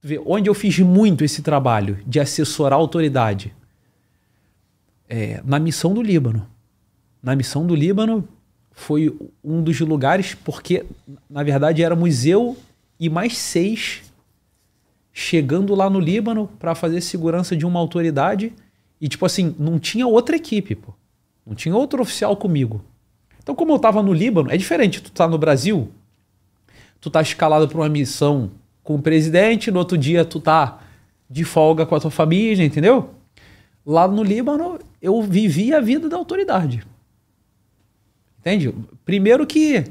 vê, onde eu fiz muito esse trabalho de assessorar a autoridade? Na missão do Líbano. Na missão do Líbano foi um dos lugares, porque, na verdade, éramos eu e mais 6 chegando lá no Líbano para fazer segurança de uma autoridade e, tipo assim, não tinha outra equipe, pô. Não tinha outro oficial comigo. Então, como eu tava no Líbano, é diferente. Tu tá no Brasil, tu tá escalado para uma missão com o presidente, no outro dia tu tá de folga com a tua família, entendeu? Lá no Líbano, eu vivi a vida da autoridade. Entende? Primeiro que...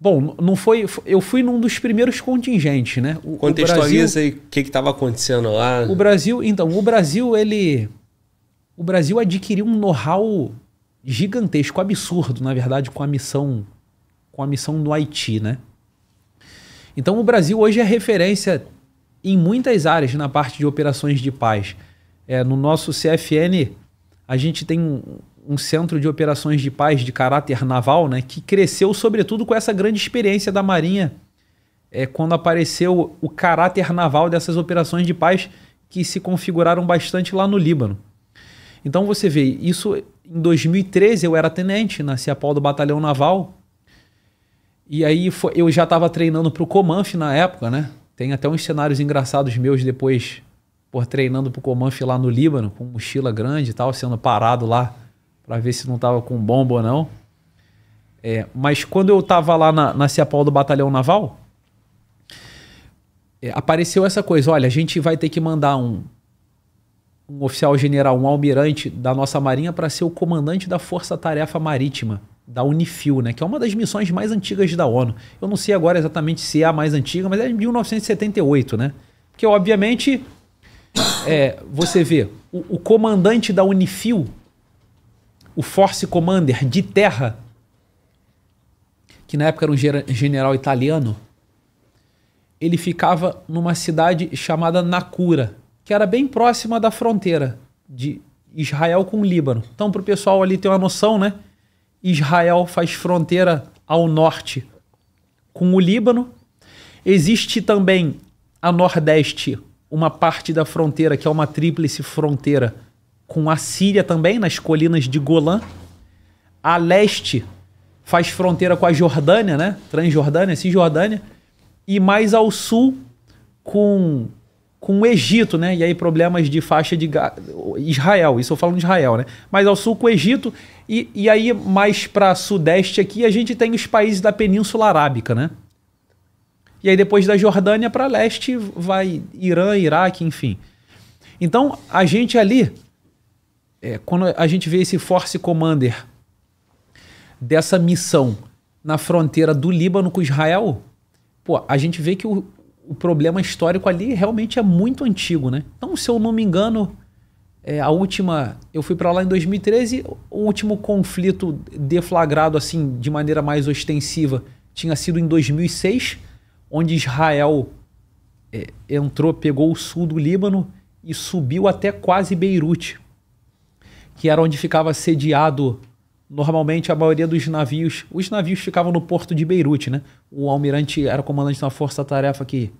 Bom, não foi... Eu fui num dos primeiros contingentes, né? Contextualiza aí o que estava acontecendo lá. O Brasil... Então, o Brasil, ele... O Brasil adquiriu um know-how gigantesco, absurdo, na verdade, com a missão no Haiti, né? Então, o Brasil hoje é referência em muitas áreas na parte de operações de paz. No nosso CFN, a gente tem um centro de operações de paz de caráter naval, né, que cresceu sobretudo com essa grande experiência da Marinha, quando apareceu o caráter naval dessas operações de paz que se configuraram bastante lá no Líbano. Então você vê, isso em 2013 eu era tenente na CIAPOL do Batalhão Naval, e aí eu já estava treinando para o Comanf na época, né? Tem até uns cenários engraçados meus depois, treinando para o Comanf lá no Líbano, com mochila grande e tal, sendo parado lá para ver se não estava com bomba ou não. Mas quando eu estava lá na CIAPOL do Batalhão Naval, apareceu essa coisa, olha, a gente vai ter que mandar um oficial general, um almirante da nossa marinha para ser o comandante da Força Tarefa Marítima, da UNIFIL, né, que é uma das missões mais antigas da ONU. Eu não sei agora exatamente se é a mais antiga, mas é de 1978, né? Porque, obviamente, você vê, o comandante da UNIFIL, o Force Commander de terra, que na época era um general italiano, ele ficava numa cidade chamada Naqoura, que era bem próxima da fronteira de Israel com o Líbano. Então, para o pessoal ali ter uma noção, né? Israel faz fronteira ao norte com o Líbano. Existe também a nordeste uma parte da fronteira que é uma tríplice fronteira com a Síria também, nas colinas de Golã. A leste faz fronteira com a Jordânia, né? Transjordânia, Cisjordânia. E mais ao sul com o Egito, né? E aí problemas de faixa de Israel, isso eu falo de Israel, né? Mais ao sul com o Egito e aí mais para sudeste aqui a gente tem os países da Península Arábica, né? E aí depois da Jordânia para leste vai Irã, Iraque, enfim. Então a gente ali, quando a gente vê esse Force Commander dessa missão na fronteira do Líbano com Israel, a gente vê que o problema histórico ali realmente é muito antigo, né? Então, se eu não me engano, eu fui para lá em 2013, o último conflito deflagrado assim de maneira mais ostensiva tinha sido em 2006, onde Israel pegou o sul do Líbano e subiu até quase Beirute, que era onde ficava sediado normalmente a maioria dos navios. Os navios ficavam no porto de Beirute, né? O almirante era comandante de uma força-tarefa que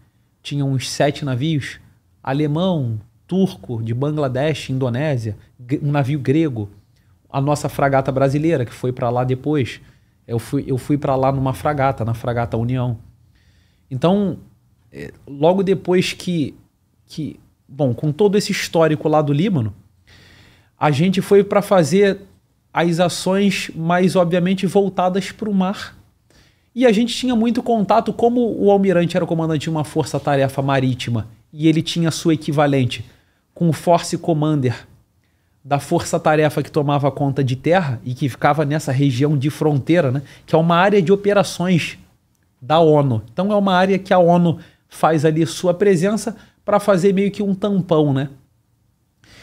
tinha uns 7 navios, alemão, turco, de Bangladesh, Indonésia, um navio grego, a nossa fragata brasileira, que foi para lá depois. Eu fui para lá numa fragata, na fragata União. Então, logo depois bom, com todo esse histórico lá do Líbano, a gente foi para fazer as ações mais, obviamente, voltadas para o mar. E a gente tinha muito contato, como o almirante era o comandante de uma força-tarefa marítima e ele tinha sua equivalente com o Force Commander da força-tarefa que tomava conta de terra e que ficava nessa região de fronteira, né, que é uma área de operações da ONU. Então é uma área que a ONU faz ali sua presença para fazer meio que um tampão, né?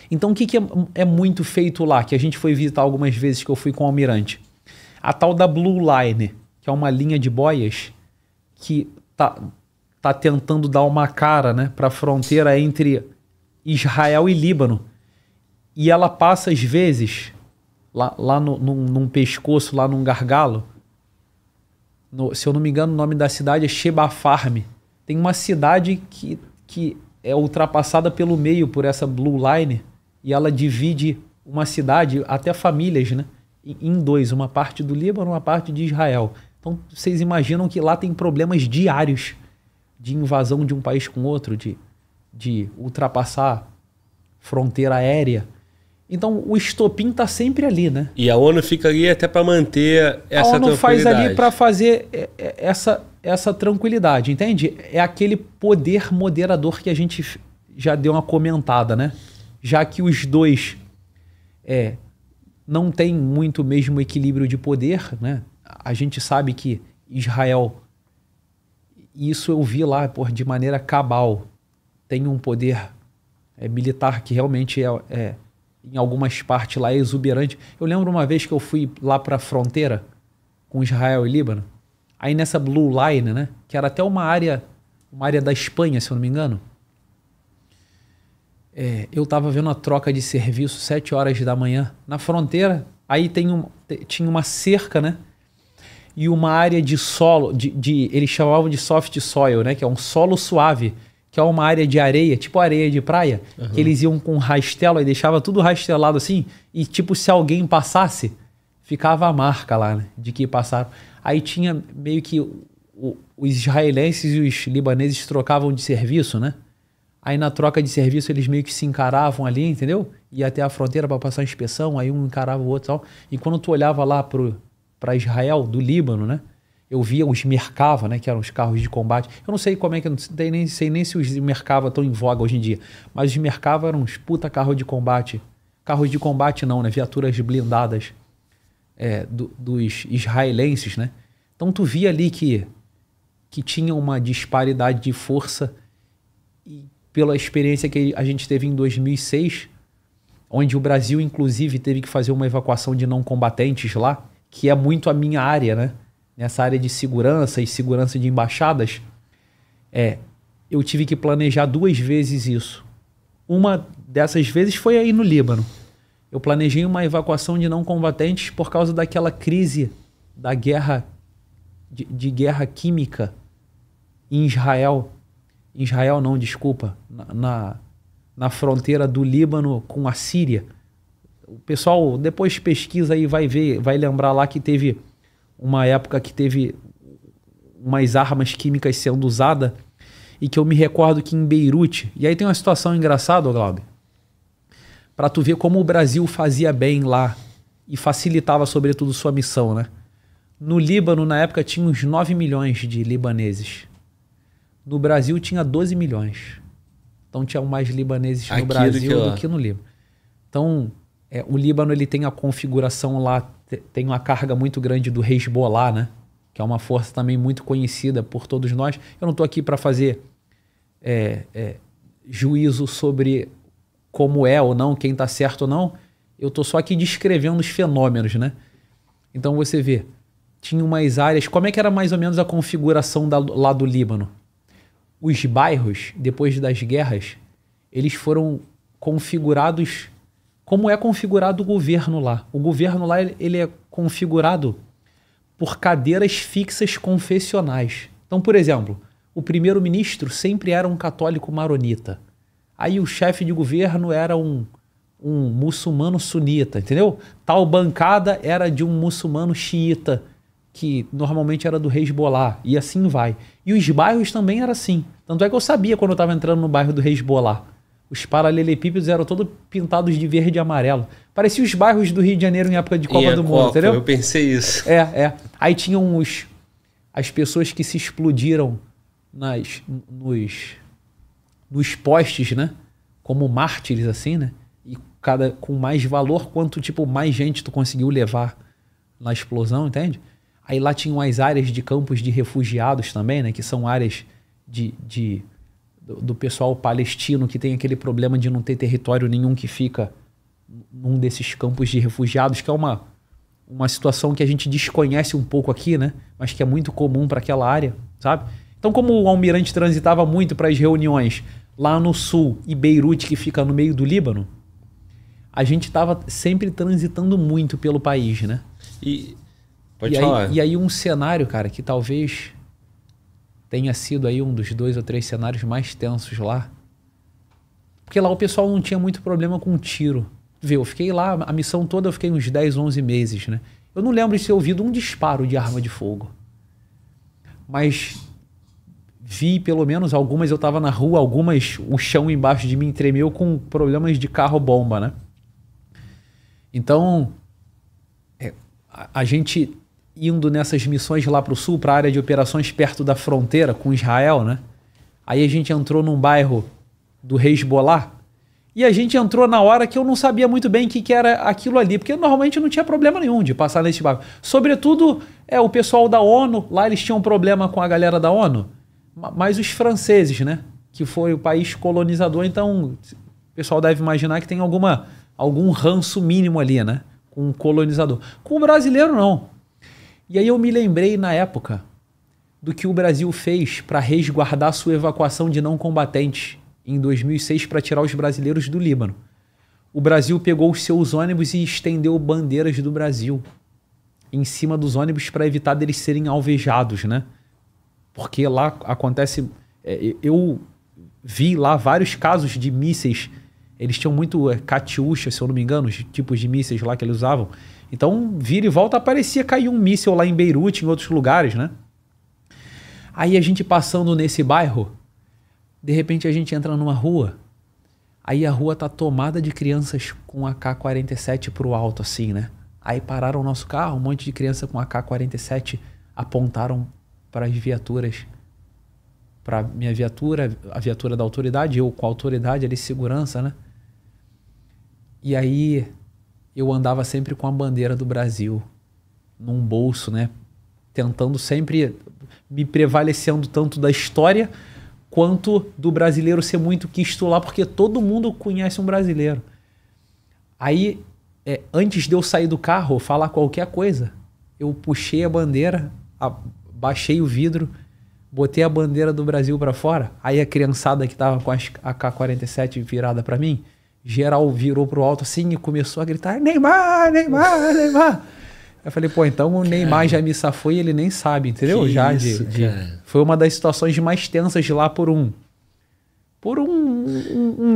Então o que é muito feito lá, que a gente foi visitar algumas vezes que eu fui com o almirante? A tal da Blue Line, que é uma linha de boias que tá tentando dar uma cara, né, para a fronteira entre Israel e Líbano. E ela passa, às vezes, lá num pescoço, lá num gargalo. Se eu não me engano, o nome da cidade é Sheba Farm, Tem uma cidade que é ultrapassada pelo meio por essa Blue Line e ela divide uma cidade, até famílias, né? Em dois, uma parte do Líbano, uma parte de Israel. Então vocês imaginam que lá tem problemas diários de invasão de um país com outro, de ultrapassar fronteira aérea. Então o estopim está sempre ali, né? E a ONU fica ali até para manter essa tranquilidade. A ONU faz ali para fazer essa tranquilidade, entende? É aquele poder moderador que a gente já deu uma comentada, né? Já que os dois não têm muito o mesmo equilíbrio de poder, né? A gente sabe que Israel, isso eu vi lá de maneira cabal, tem um poder militar que realmente em algumas partes lá é exuberante. Eu lembro uma vez que eu fui lá para a fronteira com Israel e Líbano, aí nessa Blue Line, né, que era até uma área da Espanha, se eu não me engano, eu estava vendo a troca de serviço 7 horas da manhã na fronteira, aí tinha uma cerca, né, e uma área de solo, eles chamavam de soft soil, né, que é um solo suave, que é uma área de areia, tipo areia de praia, que eles iam com rastelo e deixava tudo rastelado assim, e tipo se alguém passasse, ficava a marca lá, né, de que passaram. Aí tinha meio que os israelenses e os libaneses trocavam de serviço, né? Aí na troca de serviço eles meio que se encaravam ali, entendeu? Ia até a fronteira para passar a inspeção, aí um encarava o outro e tal. E quando tu olhava lá para Israel, do Líbano, né? Eu via os Merkava, né, que eram os carros de combate. Eu não sei como é que... Eu não sei nem se os Merkava estão em voga hoje em dia. Mas os Merkava eram uns puta carros de combate. Carros de combate não, né? Viaturas blindadas dos israelenses, né? Então tu via ali que tinha uma disparidade de força e pela experiência que a gente teve em 2006, onde o Brasil, inclusive, teve que fazer uma evacuação de não combatentes lá, que é muito a minha área, né? Nessa área de segurança e segurança de embaixadas, eu tive que planejar 2 vezes isso. Uma dessas vezes foi aí no Líbano. Eu planejei uma evacuação de não combatentes por causa daquela crise da guerra, de guerra química em Israel. Israel não, desculpa. Na fronteira do Líbano com a Síria. O pessoal depois pesquisa aí, vai ver, vai lembrar lá que teve uma época que teve umas armas químicas sendo usadas e que eu me recordo que em Beirute... E aí tem uma situação engraçada, Glauber, para tu ver como o Brasil fazia bem lá e facilitava, sobretudo, sua missão, né? No Líbano, na época, tinha uns 9 milhões de libaneses. No Brasil, tinha 12 milhões. Então, tinha mais libaneses no Brasil do que no Líbano. Então, o Líbano ele tem a configuração lá, tem uma carga muito grande do Hezbollah, né? Que é uma força também muito conhecida por todos nós. Eu não estou aqui para fazer juízo sobre como é ou não, quem está certo ou não. Eu estou só aqui descrevendo os fenômenos, né? Então você vê, tinha umas áreas... Como é que era mais ou menos a configuração lá do Líbano? Os bairros, depois das guerras, eles foram configurados... Como é configurado o governo lá? O governo lá ele é configurado por cadeiras fixas confessionais. Então, por exemplo, o primeiro-ministro sempre era um católico maronita. Aí o chefe de governo era um muçulmano sunita, entendeu? Tal bancada era de um muçulmano xiita, que normalmente era do Hezbollah, e assim vai. E os bairros também eram assim. Tanto é que eu sabia quando eu estava entrando no bairro do Hezbollah. Os paralelepípedos eram todos pintados de verde e amarelo. Parecia os bairros do Rio de Janeiro em época de Copa do Mundo, entendeu? Eu pensei isso. Aí tinham as pessoas que se explodiram nos postes, né? Como mártires, assim, né? E com mais valor, quanto tipo mais gente tu conseguiu levar na explosão, entende? Aí lá tinham as áreas de campos de refugiados também, né? Que são áreas do pessoal palestino que tem aquele problema de não ter território nenhum, que fica num desses campos de refugiados, que é uma situação que a gente desconhece um pouco aqui, né? Mas que é muito comum para aquela área, sabe? Então, como o Almirante transitava muito para as reuniões lá no sul e Beirute, que fica no meio do Líbano, a gente estava sempre transitando muito pelo país, né? Pode falar. E aí um cenário, cara, que talvez tenha sido aí um dos 2 ou 3 cenários mais tensos lá. Porque lá o pessoal não tinha muito problema com tiro. Vê, eu fiquei lá, a missão toda eu fiquei uns 10, 11 meses, né? Eu não lembro de ter ouvido um disparo de arma de fogo. Mas vi pelo menos algumas, eu tava na rua, algumas, o chão embaixo de mim tremeu com problemas de carro-bomba, né? Então, a gente indo nessas missões lá pro sul, pra área de operações perto da fronteira com Israel, né? Aí a gente entrou num bairro do Hezbollah e a gente entrou na hora que eu não sabia muito bem o que era aquilo ali, porque normalmente não tinha problema nenhum de passar nesse bairro. Sobretudo, o pessoal da ONU, lá eles tinham problema com a galera da ONU, mas os franceses, né? Que foi o país colonizador, então o pessoal deve imaginar que tem algum ranço mínimo ali, né? Com o colonizador. Com o brasileiro, não. E aí eu me lembrei na época do que o Brasil fez para resguardar sua evacuação de não combatentes em 2006 para tirar os brasileiros do Líbano. O Brasil pegou os seus ônibus e estendeu bandeiras do Brasil em cima dos ônibus para evitar deles serem alvejados, né? Porque lá acontece... eu vi lá vários casos de mísseis. Eles tinham muito Katyusha, se eu não me engano, os tipos de mísseis lá que eles usavam. Então, vira e volta, aparecia cair um míssil lá em Beirute, em outros lugares, né? Aí a gente passando nesse bairro, de repente a gente entra numa rua, aí a rua tá tomada de crianças com AK-47 pro alto, assim, né? Aí pararam o nosso carro, um monte de criança com AK-47 apontaram para as viaturas, para minha viatura, a viatura da autoridade, eu com a autoridade ali, segurança, né? E aí eu andava sempre com a bandeira do Brasil num bolso, né? Tentando sempre me prevalecendo tanto da história quanto do brasileiro ser muito quisto lá, porque todo mundo conhece um brasileiro. Aí, antes de eu sair do carro, falar qualquer coisa, eu puxei a bandeira, baixei o vidro, botei a bandeira do Brasil para fora, aí a criançada que tava com a AK-47 virada para mim, geral virou pro alto assim e começou a gritar: Neymar, Neymar, Neymar. Eu falei, pô, então o Neymar já me safou e ele nem sabe, entendeu? Foi uma das situações mais tensas de lá por um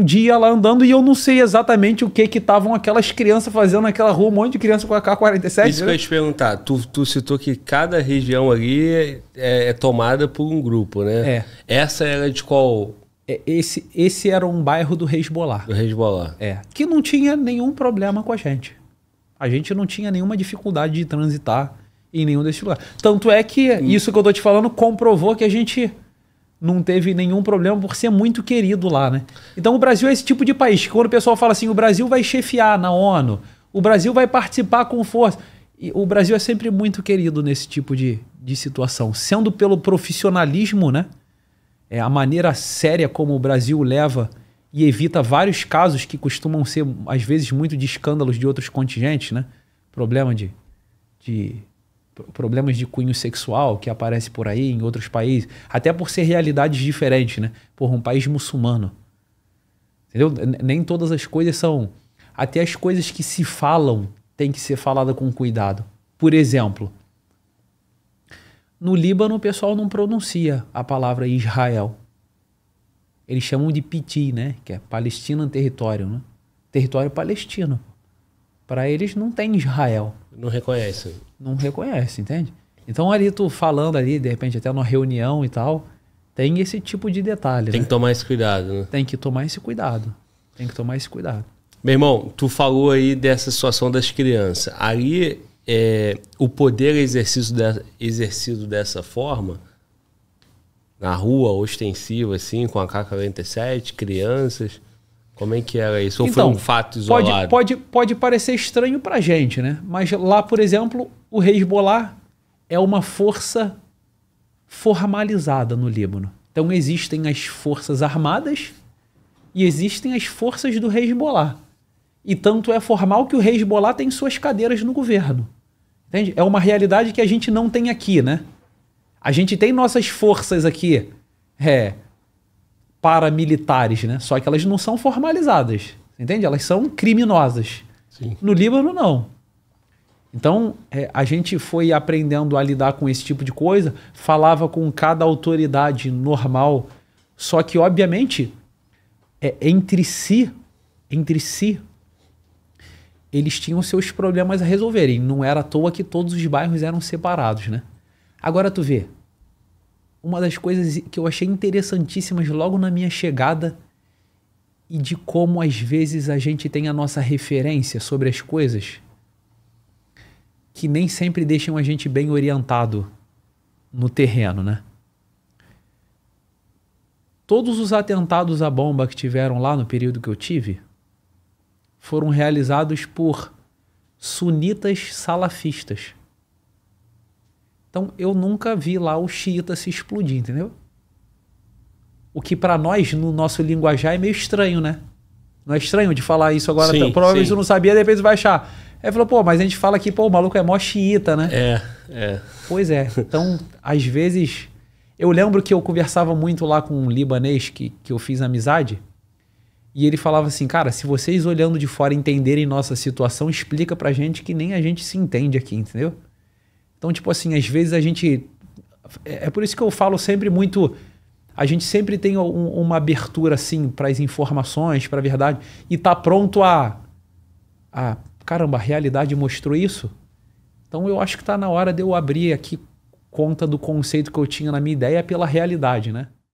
dia lá andando, e eu não sei exatamente o que estavam aquelas crianças fazendo naquela rua, um monte de criança com a AK-47. Isso que eu ia te perguntar, tu citou que cada região ali é tomada por um grupo, né? Essa era de qual? Esse era um bairro do Hezbollah. Do Hezbollah. Que não tinha nenhum problema com a gente. A gente não tinha nenhuma dificuldade de transitar em nenhum desses lugares. Tanto é que isso que eu tô te falando comprovou que a gente não teve nenhum problema por ser muito querido lá, né? Então o Brasil é esse tipo de país que quando o pessoal fala assim, o Brasil vai chefiar na ONU, o Brasil vai participar com força. E o Brasil é sempre muito querido nesse tipo de situação. Sendo pelo profissionalismo, né? A maneira séria como o Brasil leva e evita vários casos que costumam ser, às vezes, muito de escândalos de outros contingentes, né? Problemas de cunho sexual que aparece por aí em outros países, até por ser realidades diferentes, né? Por um país muçulmano. Entendeu? Nem todas as coisas são... Até as coisas que se falam têm que ser faladas com cuidado. Por exemplo, no Líbano o pessoal não pronuncia a palavra Israel. Eles chamam de Piti, né? Que é Palestina território, né? Território palestino. Para eles não tem Israel. Não reconhece. Não reconhece, entende? Então ali tu falando ali, de repente até numa reunião e tal, tem esse tipo de detalhe. Tem que tomar esse cuidado, né? Tem que tomar esse cuidado. Tem que tomar esse cuidado. Meu irmão, tu falou aí dessa situação das crianças. Ali, o poder exercido dessa forma... Na rua, ostensiva, assim, com a AK-47, crianças. Como é que era isso? Ou então, foi um fato isolado? Pode parecer estranho pra gente, né? Mas lá, por exemplo, o Hezbollah é uma força formalizada no Líbano. Então existem as forças armadas e existem as forças do Hezbollah. E tanto é formal que o Hezbollah tem suas cadeiras no governo. Entende? É uma realidade que a gente não tem aqui, né? A gente tem nossas forças aqui, paramilitares, né? Só que elas não são formalizadas, entende? Elas são criminosas. Sim. No Líbano, não. Então, a gente foi aprendendo a lidar com esse tipo de coisa, falava com cada autoridade normal, só que, obviamente, entre si, eles tinham seus problemas a resolverem. Não era à toa que todos os bairros eram separados, né? Agora tu vê, uma das coisas que eu achei interessantíssimas logo na minha chegada e de como às vezes a gente tem a nossa referência sobre as coisas que nem sempre deixam a gente bem orientado no terreno, né? Todos os atentados à bomba que tiveram lá no período que eu tive foram realizados por sunitas salafistas. Então eu nunca vi lá o xiita se explodir, entendeu? O que para nós, no nosso linguajar, é meio estranho, né? Não é estranho de falar isso agora? Sim, provavelmente sim. tu não sabia, de repente você vai achar. Aí falou, pô, mas a gente fala que pô, o maluco é mó xiita, né? Pois é. Então, às vezes... Eu lembro que eu conversava muito lá com um libanês que eu fiz amizade, e ele falava assim, cara, se vocês olhando de fora entenderem nossa situação, explica pra gente que nem a gente se entende aqui, entendeu? Então, tipo assim, às vezes a gente... É por isso que eu falo sempre muito... A gente sempre tem uma abertura, assim, para as informações, para a verdade, e tá pronto caramba, a realidade mostrou isso? Então eu acho que tá na hora de eu abrir aqui conta do conceito que eu tinha na minha ideia pela realidade, né?